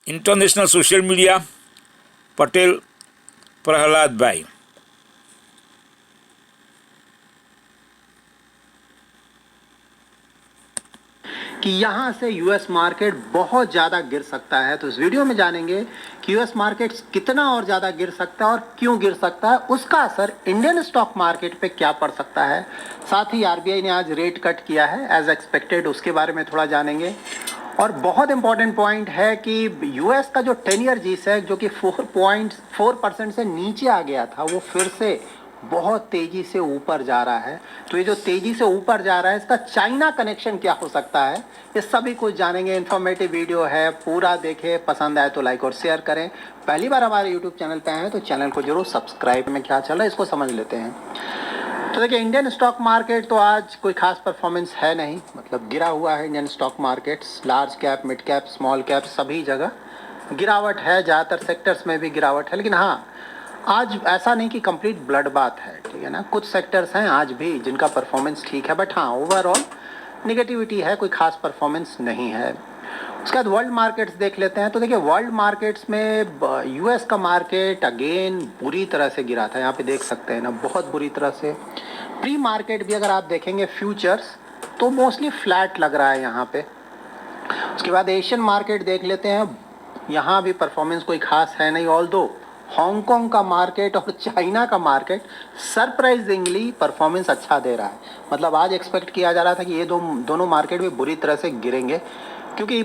International social media Patel Prahlad भाई। कि यहाँ से यूएस मार्केट बहुत ज़्यादा गिर सकता है। तो इस वीडियो में जानेंगे कि यूएस मार्केट कितना और ज़्यादा गिर सकता है और क्यों गिर सकता है, उसका असर इंडियन स्टॉक मार्केट पे क्या पड़ सकता है। साथ ही आरबीआई ने आज रेट कट किया है एज एक्सपेक्टेड, उसके बारे में थोड़ा जानेंगे। और बहुत इंपॉर्टेंट पॉइंट है कि यूएस का जो 10 ईयर जीसेक जो कि 4.4% से नीचे आ गया था, वो फिर से बहुत तेजी से ऊपर जा रहा है। तो ये जो तेजी से ऊपर जा रहा है, इसका चाइना कनेक्शन क्या हो सकता है, ये सभी कुछ जानेंगे। इन्फॉर्मेटिव वीडियो है, पूरा देखें, पसंद आए तो लाइक और शेयर करें। पहली बार हमारे यूट्यूब चैनल पे आए हैं तो चैनल को जरूर सब्सक्राइब। में क्या चल रहा है इसको समझ लेते हैं। तो देखिए, इंडियन स्टॉक मार्केट तो आज कोई खास परफॉर्मेंस है नहीं, मतलब गिरा हुआ है Indian stock markets. Large cap, mid cap, small cap सभी जगह गिरावट है, ज़्यादातर सेक्टर्स में भी गिरावट है। लेकिन हाँ, आज ऐसा नहीं कि कंप्लीट ब्लड बात है, ठीक है ना। कुछ सेक्टर्स हैं आज भी जिनका परफॉर्मेंस ठीक है, बट हाँ ओवरऑल निगेटिविटी है, कोई खास परफॉर्मेंस नहीं है। उसके बाद वर्ल्ड मार्केट्स देख लेते हैं। तो देखिए, वर्ल्ड मार्केट्स में यूएस का मार्केट अगेन बुरी तरह से गिरा था, यहाँ पे देख सकते हैं ना, बहुत बुरी तरह से। प्री मार्केट भी अगर आप देखेंगे फ्यूचर्स तो मोस्टली फ्लैट लग रहा है यहाँ पे। उसके बाद एशियन मार्केट देख लेते हैं, यहाँ भी परफॉर्मेंस कोई खास है नहीं, ऑल दो हांगकांग का मार्केट और चाइना का मार्केट सरप्राइजिंगली परफॉर्मेंस अच्छा दे रहा है। मतलब आज एक्सपेक्ट किया जा रहा था कि ये दोनों मार्केट भी बुरी तरह से गिरेंगे, क्योंकि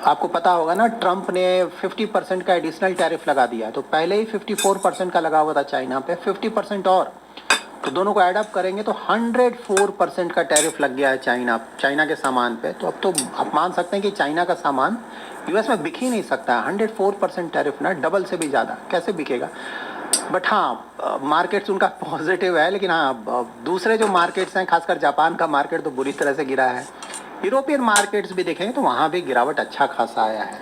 आपको पता होगा ना, ट्रंप ने 50% का एडिशनल टैरिफ लगा दिया। तो पहले ही 54% का लगा हुआ था चाइना पे, 50% और, तो दोनों को ऐड अप करेंगे तो 104% का टैरिफ लग गया है चाइना के सामान पे। तो अब तो आप मान सकते हैं कि चाइना का सामान यूएस में बिक ही नहीं सकता है। 104% टैरिफ ना, डबल से भी ज़्यादा कैसे बिकेगा। बट हाँ, मार्केट्स उनका पॉजिटिव है, लेकिन हाँ दूसरे जो मार्केट्स हैं, खासकर जापान का मार्केट तो बुरी तरह से गिरा है। यूरोपियन मार्केट्स भी देखेंगे तो वहाँ भी गिरावट अच्छा खासा आया है।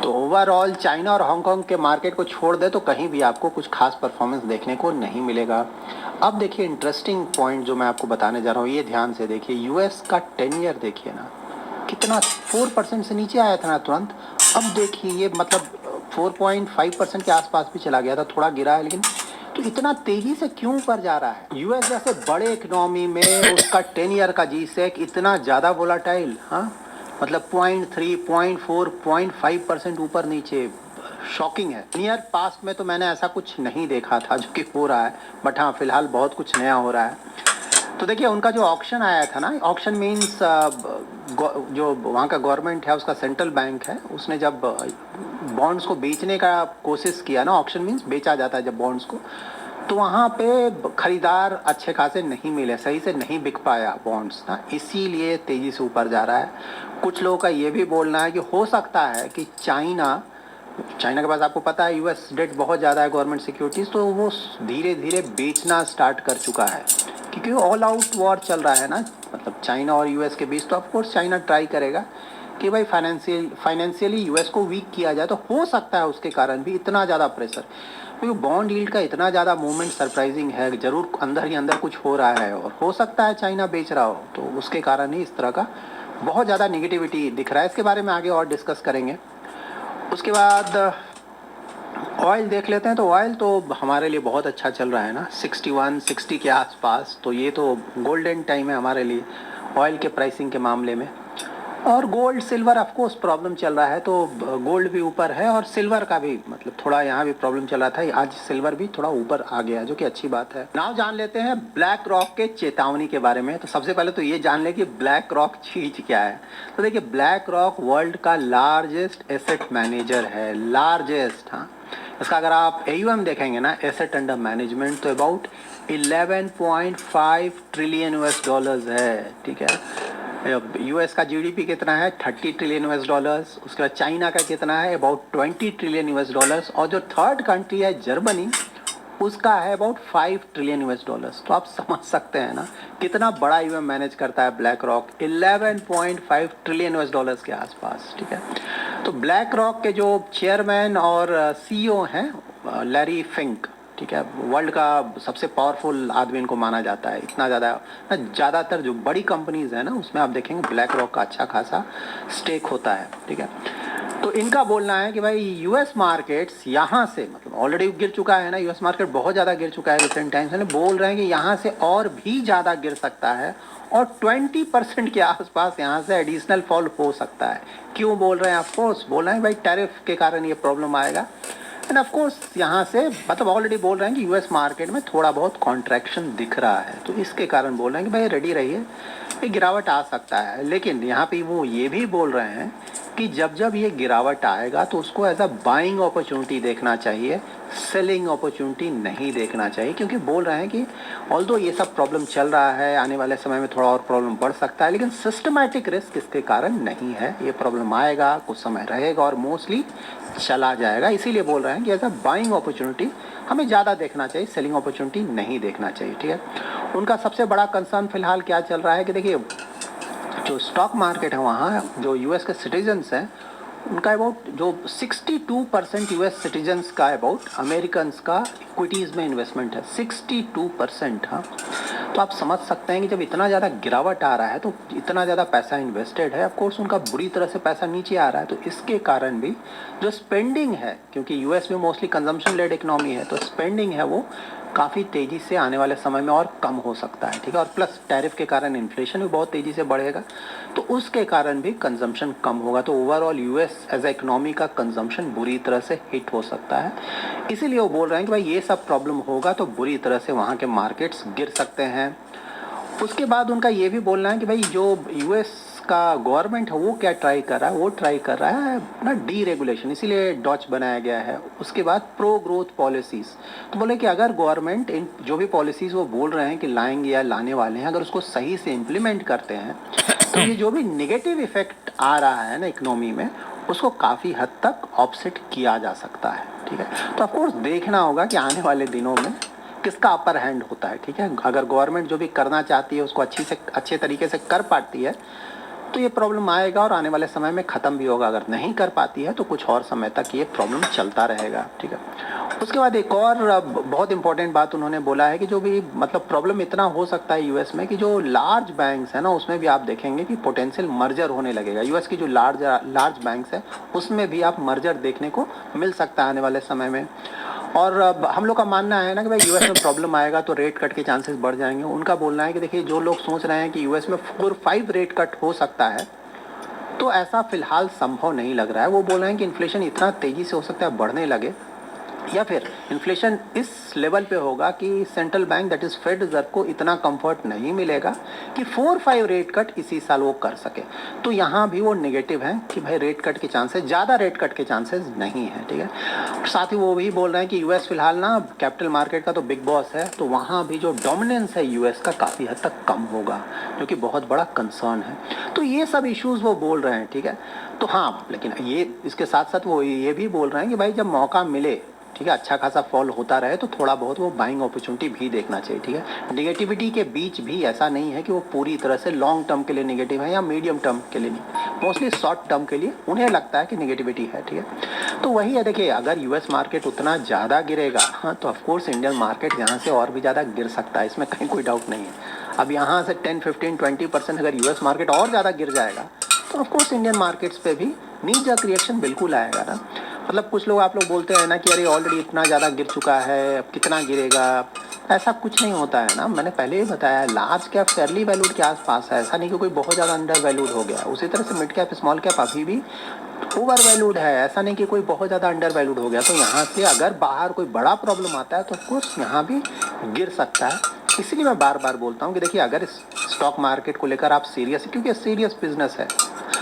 तो ओवरऑल चाइना और हांगकांग के मार्केट को छोड़ दे तो कहीं भी आपको कुछ खास परफॉर्मेंस देखने को नहीं मिलेगा। अब देखिए, इंटरेस्टिंग पॉइंट जो मैं आपको बताने जा रहा हूँ, ये ध्यान से देखिए। यूएस का 10 ईयर देखिए ना, कितना 4% से नीचे आया था ना तुरंत। अब देखिए ये मतलब 4.5% के आसपास भी चला गया था, थोड़ा गिरा है, लेकिन तो इतना तेजी से क्यों ऊपर जा रहा है। यूएस जैसे बड़े इकोनॉमी में उसका 10 ईयर का जीसेक इतना ज़्यादा वोलाटाइल, हाँ मतलब 0.3, 0.4, 0.5% ऊपर नीचे, शॉकिंग है। नियर पास्ट में तो मैंने ऐसा कुछ नहीं देखा था जो कि हो रहा है, बट हाँ फिलहाल बहुत कुछ नया हो रहा है। तो देखिए, उनका जो ऑक्शन आया था ना, ऑक्शन मीन्स जो वहाँ का गवर्नमेंट है, उसका सेंट्रल बैंक है, उसने जब बॉन्ड्स को बेचने का कोशिश किया ना, ऑक्शन मीन्स बेचा जाता है जब बॉन्ड्स को, तो वहाँ पे खरीदार अच्छे खासे नहीं मिले, सही से नहीं बिक पाया बॉन्ड्स ना, इसीलिए तेज़ी से ऊपर जा रहा है। कुछ लोगों का ये भी बोलना है कि हो सकता है कि चाइना के पास, आपको पता है यूएस डेट बहुत ज़्यादा है गवर्नमेंट सिक्योरिटीज़, तो वो धीरे धीरे बेचना स्टार्ट कर चुका है, क्योंकि ऑल आउट वॉर चल रहा है ना, मतलब चाइना और यूएस के बीच। तो ऑफकोर्स चाइना ट्राई करेगा कि भाई फाइनेंशियली यूएस को वीक किया जाए। तो हो सकता है उसके कारण भी इतना ज़्यादा प्रेशर, क्योंकि बॉन्ड यील्ड का इतना ज़्यादा मूवमेंट सरप्राइजिंग है, ज़रूर अंदर ही अंदर कुछ हो रहा है, और हो सकता है चाइना बेच रहा हो, तो उसके कारण ही इस तरह का बहुत ज़्यादा निगेटिविटी दिख रहा है। इसके बारे में आगे और डिस्कस करेंगे। उसके बाद ऑयल देख लेते हैं। तो ऑयल तो हमारे लिए बहुत अच्छा चल रहा है ना, 61-60 के आसपास। तो ये तो गोल्डन टाइम है हमारे लिए ऑयल के प्राइसिंग के मामले में। और gold silver of course problem चल रहा है, तो गोल्ड भी ऊपर है और सिल्वर का भी मतलब थोड़ा यहाँ भी प्रॉब्लम चल रहा था। आज सिल्वर भी थोड़ा ऊपर आ गया, जो कि अच्छी बात है। नाउ जान लेते हैं ब्लैक रॉक के चेतावनी के बारे में। तो सबसे पहले तो ये जान ले कि ब्लैक रॉक चीज क्या है। तो देखिए, ब्लैक रॉक वर्ल्ड का लार्जेस्ट एसेट मैनेजर है, लार्जेस्ट। हाँ, इसका अगर आप AUM देखेंगे ना, एसेट अंडर मैनेजमेंट, तो अबाउट 11.5 ट्रिलियन US डॉलर्स है, ठीक है। यूएस का जीडीपी कितना है, 30 ट्रिलियन US डॉलर्स। उसके बाद चाइना का कितना है, अबाउट 20 ट्रिलियन US डॉलर्स। और जो थर्ड कंट्री है जर्मनी, उसका है अबाउट 5 ट्रिलियन US डॉलर्स। तो आप समझ सकते हैं ना कितना बड़ा यूएम मैनेज करता है black rock, 11.5 trillion US dollars के आसपास, ठीक है। तो ब्लैक रॉक के जो चेयरमैन और CEO हैं लैरी फिंक, ठीक है, वर्ल्ड का सबसे पावरफुल आदमी इनको माना जाता है। इतना ज़्यादा ना, ज़्यादातर जो बड़ी कंपनीज है ना, उसमें आप देखेंगे ब्लैक रॉक का अच्छा खासा स्टेक होता है, ठीक है। तो इनका बोलना है कि भाई यूएस मार्केट्स यहाँ से मतलब ऑलरेडी गिर चुका है ना, यूएस मार्केट बहुत ज़्यादा गिर चुका है रिसेंट टाइम्स में, बोल रहे हैं कि यहाँ से और भी ज़्यादा गिर सकता है और 20% के आसपास यहाँ से एडिशनल फॉल हो सकता है। क्यों बोल रहे हैं? ऑफकोर्स बोल रहे हैं भाई टैरिफ के कारण ये प्रॉब्लम आएगा एंड ऑफकोर्स यहाँ से मतलब ऑलरेडी बोल रहे हैं कि यूएस मार्केट में थोड़ा बहुत कॉन्ट्रैक्शन दिख रहा है, तो इसके कारण बोल रहे हैं कि भाई रेडी रहिए, ये गिरावट आ सकता है। लेकिन यहाँ पे वो ये भी बोल रहे हैं कि जब जब ये गिरावट आएगा तो उसको एज अ बाइंग अपॉर्चुनिटी देखना चाहिए, सेलिंग अपॉर्चुनिटी नहीं देखना चाहिए, क्योंकि बोल रहे हैं कि ऑल्दो ये सब प्रॉब्लम चल रहा है, आने वाले समय में थोड़ा और प्रॉब्लम बढ़ सकता है, लेकिन सिस्टमैटिक रिस्क इसके कारण नहीं है। ये प्रॉब्लम आएगा, कुछ समय रहेगा और मोस्टली चला जाएगा। इसीलिए बोल रहे हैं कि एज अ बाइंग अपॉर्चुनिटी हमें ज़्यादा देखना चाहिए, सेलिंग अपॉर्चुनिटी नहीं देखना चाहिए। ठीक है, उनका सबसे बड़ा कंसर्न फिलहाल क्या चल रहा है कि देखिए जो स्टॉक मार्केट है वहाँ जो यूएस के सिटीजन्स हैं उनका अबाउट जो 62% यूएस सिटीजन्स का अबाउट अमेरिकन्स का इक्विटीज़ में इन्वेस्टमेंट है 62%। हाँ, तो आप समझ सकते हैं कि जब इतना ज़्यादा गिरावट आ रहा है तो इतना ज़्यादा पैसा इन्वेस्टेड है, ऑफ कोर्स उनका बुरी तरह से पैसा नीचे आ रहा है। तो इसके कारण भी जो स्पेंडिंग है, क्योंकि यूएस में मोस्टली कंजम्पशन लेड इकोनॉमी है, तो स्पेंडिंग है वो काफ़ी तेज़ी से आने वाले समय में और कम हो सकता है। ठीक है, और प्लस टैरिफ के कारण इन्फ्लेशन भी बहुत तेज़ी से बढ़ेगा, तो उसके कारण भी कंजम्पशन कम होगा। तो overall US as a economy का कंजम्पशन बुरी तरह से हिट हो सकता है। इसीलिए वो बोल रहे हैं कि भाई ये सब प्रॉब्लम होगा तो बुरी तरह से वहाँ के मार्केट्स गिर सकते हैं। उसके बाद उनका ये भी बोलना है कि भाई जो यूएस का गवर्नमेंट है वो क्या ट्राई कर रहा है, वो ट्राई कर रहा है ना डी रेगुलेशन, इसीलिए डॉच बनाया गया है। उसके बाद प्रो ग्रोथ पॉलिसीज़, तो बोले कि अगर गवर्नमेंट इन जो भी पॉलिसीज़ वो बोल रहे हैं कि लाएंगे या लाने वाले हैं, अगर उसको सही से इम्प्लीमेंट करते हैं तो ये जो भी नेगेटिव इफेक्ट आ रहा है ना इकोनॉमी में, उसको काफ़ी हद तक ऑफसेट किया जा सकता है। ठीक है, तो ऑफकोर्स देखना होगा कि आने वाले दिनों में किसका अपर हैंड होता है। ठीक है, अगर गवर्नमेंट जो भी करना चाहती है उसको अच्छे तरीके से कर पाती है तो ये प्रॉब्लम आएगा और आने वाले समय में ख़त्म भी होगा। अगर नहीं कर पाती है तो कुछ और समय तक ये प्रॉब्लम चलता रहेगा। ठीक है, उसके बाद एक और बहुत इंपॉर्टेंट बात उन्होंने बोला है कि जो भी मतलब प्रॉब्लम इतना हो सकता है यूएस में कि जो लार्ज बैंक्स है ना उसमें भी आप देखेंगे कि पोटेंशियल मर्जर होने लगेगा। यूएस की जो लार्ज बैंक्स है उसमें भी आप मर्जर देखने को मिल सकता है आने वाले समय में। और हम लोग का मानना है ना कि भाई यूएस में प्रॉब्लम आएगा तो रेट कट के चांसेस बढ़ जाएंगे। उनका बोलना है कि देखिए जो लोग सोच रहे हैं कि यूएस में 4-5 रेट कट हो सकता है, तो ऐसा फिलहाल संभव नहीं लग रहा है। वो बोल रहे हैं कि इन्फ्लेशन इतना तेज़ी से हो सकता है बढ़ने लगे, या फिर इन्फ्लेशन इस लेवल पे होगा कि central bank that is Fed Reserve को इतना कंफर्ट नहीं मिलेगा कि 4-5 रेट कट इसी साल वो कर सके। तो यहाँ भी वो नेगेटिव है कि भाई रेट कट के चांसेस, ज़्यादा रेट कट के चांसेस नहीं है। ठीक है, साथ ही वो भी बोल रहे हैं कि यूएस फिलहाल ना कैपिटल मार्केट का तो बिग बॉस है, तो वहाँ भी जो डोमिनेंस है यूएस का काफ़ी हद तक कम होगा, जो कि बहुत बड़ा कंसर्न है। तो ये सब इश्यूज़ वो बोल रहे हैं। ठीक है, तो हाँ, लेकिन ये इसके साथ साथ वो ये भी बोल रहे हैं कि भाई जब मौका मिले, ठीक है, अच्छा खासा फॉल होता रहे तो थोड़ा बहुत वो बाइंग अपॉर्चुनिटी भी देखना चाहिए। ठीक है, नेगेटिविटी के बीच भी ऐसा नहीं है कि वो पूरी तरह से लॉन्ग टर्म के लिए नेगेटिव है या मीडियम टर्म के लिए नहीं, मोस्टली शॉर्ट टर्म के लिए उन्हें लगता है कि नेगेटिविटी है। ठीक है, तो वही है, देखिए अगर यूएस मार्केट उतना ज़्यादा गिरेगा हाँ तो ऑफकोर्स इंडियन मार्केट यहाँ से और भी ज़्यादा गिर सकता है, इसमें कहीं कोई डाउट नहीं है। अब यहाँ से 10-15-20% अगर यूएस मार्केट और ज़्यादा गिर जाएगा तो ऑफकोर्स इंडियन मार्केट्स पे भी नी जर्क रिएक्शन बिल्कुल आएगा ना। मतलब कुछ लोग आप लोग बोलते हैं ना कि अरे ऑलरेडी इतना ज़्यादा गिर चुका है, अब कितना गिरेगा, ऐसा कुछ नहीं होता है ना। मैंने पहले ही बताया है, लार्ज कैप फेयरली वैल्यूड के आसपास है, ऐसा नहीं कि कोई बहुत ज़्यादा अंडर वैल्यूड हो गया। उसी तरह से मिड कैप स्मॉल कैप अभी भी ओवर वैल्यूड है, ऐसा नहीं कि कोई बहुत ज़्यादा अंडर वैल्यूड हो गया। तो यहाँ से अगर बाहर कोई बड़ा प्रॉब्लम आता है तो ऑफकोर्स यहाँ भी गिर सकता है। इसीलिए मैं बार बार बोलता हूँ कि देखिए अगर इस स्टॉक मार्केट को लेकर आप सीरियस, क्योंकि सीरियस बिजनेस है,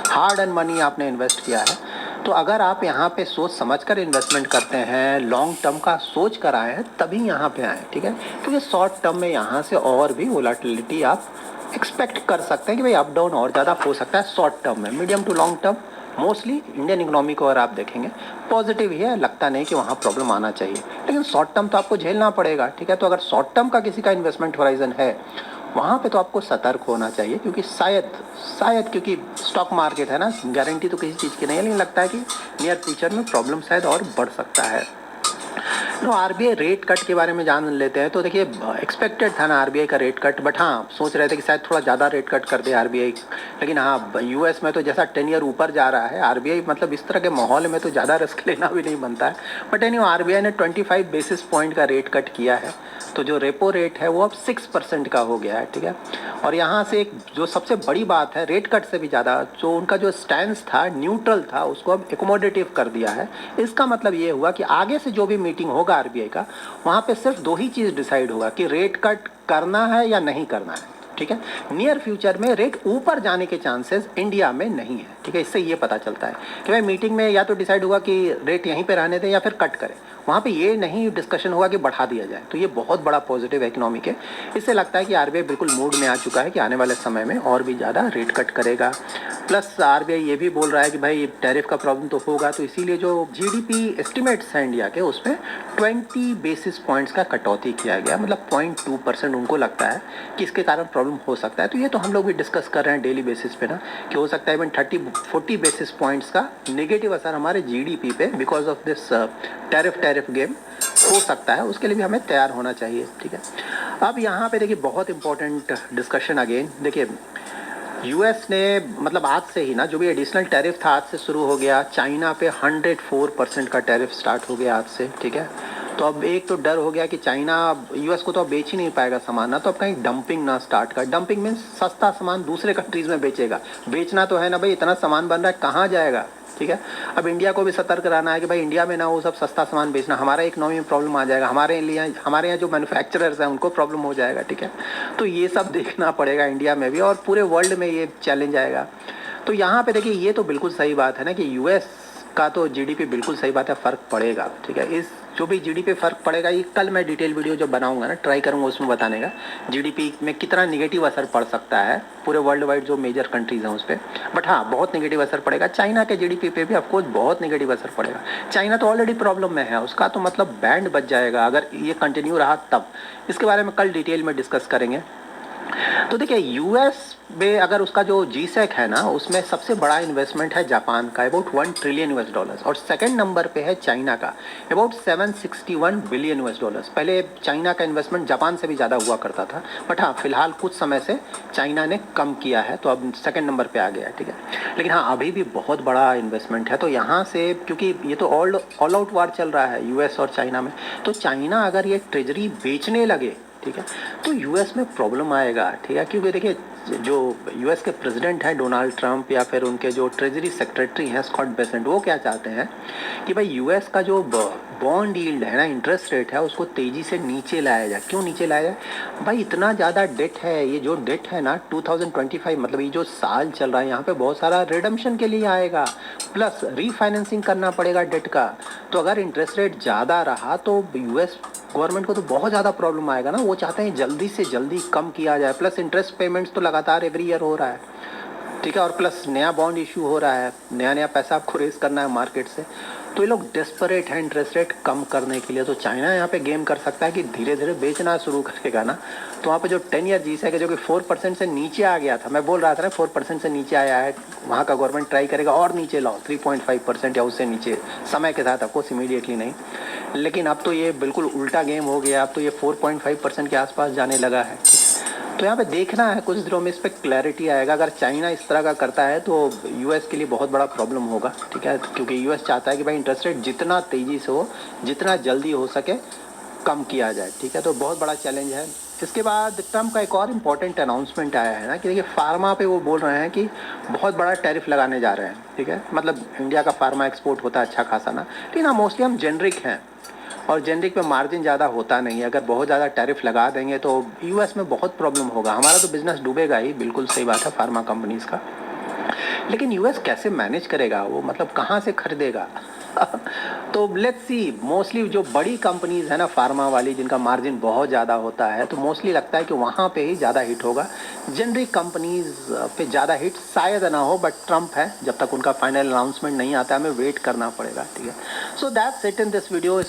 हार्ड एंड मनी आपने इन्वेस्ट किया है, तो अगर आप यहाँ पे सोच समझकर इन्वेस्टमेंट करते हैं, लॉन्ग टर्म का सोच कर आए हैं, तभी यहाँ पे आए। ठीक है, क्योंकि शॉर्ट टर्म में यहाँ से और भी वोलेटिलिटी आप एक्सपेक्ट कर सकते हैं कि भाई अप डाउन और ज़्यादा हो सकता है शॉर्ट टर्म में। Medium to long term mostly Indian economy को अगर आप देखेंगे पॉजिटिव ही है, लगता नहीं कि वहाँ प्रॉब्लम आना चाहिए, लेकिन शॉर्ट टर्म तो आपको झेलना पड़ेगा। ठीक है, तो अगर शॉर्ट टर्म का किसी का इन्वेस्टमेंट होराइजन है वहाँ पे तो आपको सतर्क होना चाहिए, क्योंकि शायद क्योंकि स्टॉक मार्केट है ना, गारंटी तो किसी चीज़ की नहीं है, लेकिन लगता है कि नियर फ्यूचर में प्रॉब्लम शायद और बढ़ सकता है। तो आरबीआई रेट कट के बारे में जान लेते हैं। तो देखिए एक्सपेक्टेड था ना आरबीआई का रेट कट, बट हाँ सोच रहे थे कि शायद थोड़ा ज़्यादा रेट कट कर दे आरबीआई। लेकिन हाँ यूएस में तो जैसा 10 ईयर ऊपर जा रहा है आरबीआई, मतलब इस तरह के माहौल में तो ज़्यादा रिस्क लेना भी नहीं बनता है। बट एनी आरबीआई ने 25 बेसिस पॉइंट का रेट कट किया है, तो जो रेपो रेट है वो अब 6% का हो गया है, ठीक है। और यहाँ से एक जो सबसे बड़ी बात है, रेट कट से भी ज़्यादा जो उनका जो स्टैंस था, न्यूट्रल था, उसको अब एकोमोडेटिव कर दिया है। इसका मतलब ये हुआ कि आगे से जो भी मीटिंग होगा आरबीआई का, वहाँ पे सिर्फ दो ही चीज़ डिसाइड होगा कि रेट कट करना है या नहीं करना है, ठीक है। नियर फ्यूचर में रेट ऊपर जाने के चांसेस इंडिया में नहीं है, ठीक है। इससे ये पता चलता है कि भाई मीटिंग में या तो डिसाइड हुआ कि रेट यहीं पे रहने दें या फिर कट करें, वहाँ पे ये नहीं डिस्कशन होगा कि बढ़ा दिया जाए। तो ये बहुत बड़ा पॉजिटिव इकोनॉमिक है। इससे लगता है कि आरबीआई बिल्कुल मूड में आ चुका है कि आने वाले समय में और भी ज़्यादा रेट कट करेगा। प्लस आरबीआई ये भी बोल रहा है कि भाई टैरिफ का प्रॉब्लम तो होगा, तो इसीलिए जो जीडीपी एस्टिमेट्स हैं इंडिया के, उसमें 20 बेसिस पॉइंट्स का कटौती किया गया, मतलब 0.2% उनको लगता है कि इसके कारण प्रॉब्लम हो सकता है। तो ये तो हम लोग भी डिस्कस कर रहे हैं डेली बेसिस पे ना, कि हो सकता है इवन 30-40 बेसिस पॉइंट्स का नेगेटिव असर हमारे जीडीपी पे because of this tariff game हो सकता है। उसके लिए भी हमें तैयार होना चाहिए, ठीक है। अब यहाँ पे देखिए बहुत इंपॉर्टेंट डिस्कशन अगेन, देखिए यूएस ने मतलब आज से ही ना जो भी एडिशनल टैरिफ था आज से शुरू हो गया। चाइना पे 104% का टैरिफ स्टार्ट हो गया आज से, ठीक है। तो अब एक तो डर हो गया कि चाइना यूएस को तो अब बेच ही नहीं पाएगा सामान ना, तो अब कहीं डंपिंग ना स्टार्ट कर। डंपिंग मीन्स सस्ता सामान दूसरे कंट्रीज में बेचेगा। बेचना तो है ना भाई, इतना सामान बन रहा है, कहाँ जाएगा, ठीक है। अब इंडिया को भी सतर्क रहना है कि भाई इंडिया में ना वो सब सस्ता सामान बेचना, हमारा इकोनॉमी में प्रॉब्लम आ जाएगा, हमारे यहाँ जो मैन्युफैक्चरर्स हैं उनको प्रॉब्लम हो जाएगा, ठीक है। तो ये सब देखना पड़ेगा इंडिया में भी, और पूरे वर्ल्ड में ये चैलेंज आएगा। तो यहाँ पे देखिए ये तो बिल्कुल सही बात है ना कि यूएस का तो जीडीपी बिल्कुल सही बात है, फ़र्क पड़ेगा, ठीक है। इस जो भी जीडीपी फ़र्क पड़ेगा, ये कल मैं डिटेल वीडियो जो बनाऊंगा ना, ट्राई करूंगा उसमें बताने का जीडीपी में कितना निगेटिव असर पड़ सकता है पूरे वर्ल्ड वाइड जो मेजर कंट्रीज़ हैं उस पर। बट हाँ बहुत निगेटिव असर पड़ेगा। चाइना के जीडीपी पे भी ऑफकोर्स बहुत निगेटिव असर पड़ेगा। चाइना तो ऑलरेडी प्रॉब्लम में है, उसका तो मतलब बैंड बच जाएगा अगर ये कंटिन्यू रहा तब। इसके बारे में कल डिटेल में डिस्कस करेंगे। तो देखिए यूएस में अगर उसका जो जीसैक है ना, उसमें सबसे बड़ा इन्वेस्टमेंट है जापान का अबाउट $1 ट्रिलियन, और सेकंड नंबर पे है चाइना का अबाउट $761 बिलियन। पहले चाइना का इन्वेस्टमेंट जापान से भी ज़्यादा हुआ करता था, बट हाँ फिलहाल कुछ समय से चाइना ने कम किया है, तो अब सेकंड नंबर पे आ गया है, ठीक है। लेकिन हाँ अभी भी बहुत बड़ा इन्वेस्टमेंट है। तो यहाँ से क्योंकि ये तो ऑल आउट वार चल रहा है यूएस और चाइना में, तो चाइना अगर ये ट्रेजरी बेचने लगे, ठीक है, तो यूएस में प्रॉब्लम आएगा, ठीक है। क्योंकि देखिए जो यूएस के प्रेसिडेंट हैं डोनाल्ड ट्रंप, या फिर उनके जो ट्रेजरी सेक्रेटरी हैं स्कॉट बेसेंट, वो क्या चाहते हैं कि भाई यूएस का जो बॉन्ड यील्ड है ना, इंटरेस्ट रेट है, उसको तेज़ी से नीचे लाया जाए। क्यों नीचे लाया जाए भाई? इतना ज़्यादा डेट है, ये जो डेट है ना 2025, मतलब ये जो साल चल रहा है, यहाँ पे बहुत सारा रिडम्पशन के लिए आएगा, प्लस रीफाइनेंसिंग करना पड़ेगा डेट का। तो अगर इंटरेस्ट रेट ज़्यादा रहा तो यूएस गवर्नमेंट को तो बहुत ज़्यादा प्रॉब्लम आएगा ना। वो चाहते हैं जल्दी से जल्दी कम किया जाए, प्लस इंटरेस्ट पेमेंट्स तो लगातार एवरी ईयर हो रहा है, ठीक है, और प्लस नया बॉन्ड इशू हो रहा है, नया पैसा आपको रेस करना है मार्केट से। तो ये लोग डेस्परेट हैं इंटरेस्ट रेट कम करने के लिए। तो चाइना यहाँ पे गेम कर सकता है कि धीरे धीरे बेचना शुरू करेगा ना, तो वहाँ पे जो 10 ईयर जीसैक है जो कि 4% से नीचे आ गया था, मैं बोल रहा था ना 4% से नीचे आया है, वहाँ का गवर्नमेंट ट्राई करेगा और नीचे लाओ 3.5% या उससे नीचे, समय के साथ, ऑफकोर्स इमीडिएटली नहीं। लेकिन अब तो ये बिल्कुल उल्टा गेम हो गया, अब तो ये 4.5% के आसपास जाने लगा है। तो यहाँ पे देखना है कुछ दिनों में इस पर क्लैरिटी आएगा। अगर चाइना इस तरह का करता है तो यूएस के लिए बहुत बड़ा प्रॉब्लम होगा, ठीक है, क्योंकि यूएस चाहता है कि भाई इंटरेस्ट रेट जितना तेज़ी से हो, जितना जल्दी हो सके कम किया जाए, ठीक है। तो बहुत बड़ा चैलेंज है। इसके बाद ट्रम्प का एक और इम्पॉर्टेंट अनाउंसमेंट आया है ना कि देखिए फार्मा पे वो बोल रहे हैं कि बहुत बड़ा टैरिफ लगाने जा रहे हैं, ठीक है। मतलब इंडिया का फार्मा एक्सपोर्ट होता है अच्छा खासा ना, लेकिन हाँ मोस्टली हम जेनरिक हैं, और जेनरिक पे मार्जिन ज़्यादा होता नहीं है। अगर बहुत ज़्यादा टैरिफ लगा देंगे तो यूएस में बहुत प्रॉब्लम होगा, हमारा तो बिजनेस डूबेगा ही, बिल्कुल सही बात है फार्मा कंपनीज़ का। लेकिन यूएस कैसे मैनेज करेगा वो, मतलब कहाँ से खरीदेगा? तो लेट्स सी, मोस्टली जो बड़ी कंपनीज है ना फार्मा वाली, जिनका मार्जिन बहुत ज़्यादा होता है, तो मोस्टली लगता है कि वहाँ पे ही ज़्यादा हिट होगा। जेनरिक कंपनीज पे ज़्यादा हिट शायद ना हो, बट ट्रम्प है, जब तक उनका फाइनल अनाउंसमेंट नहीं आता हमें वेट करना पड़ेगा, ठीक है। So that's it in this video.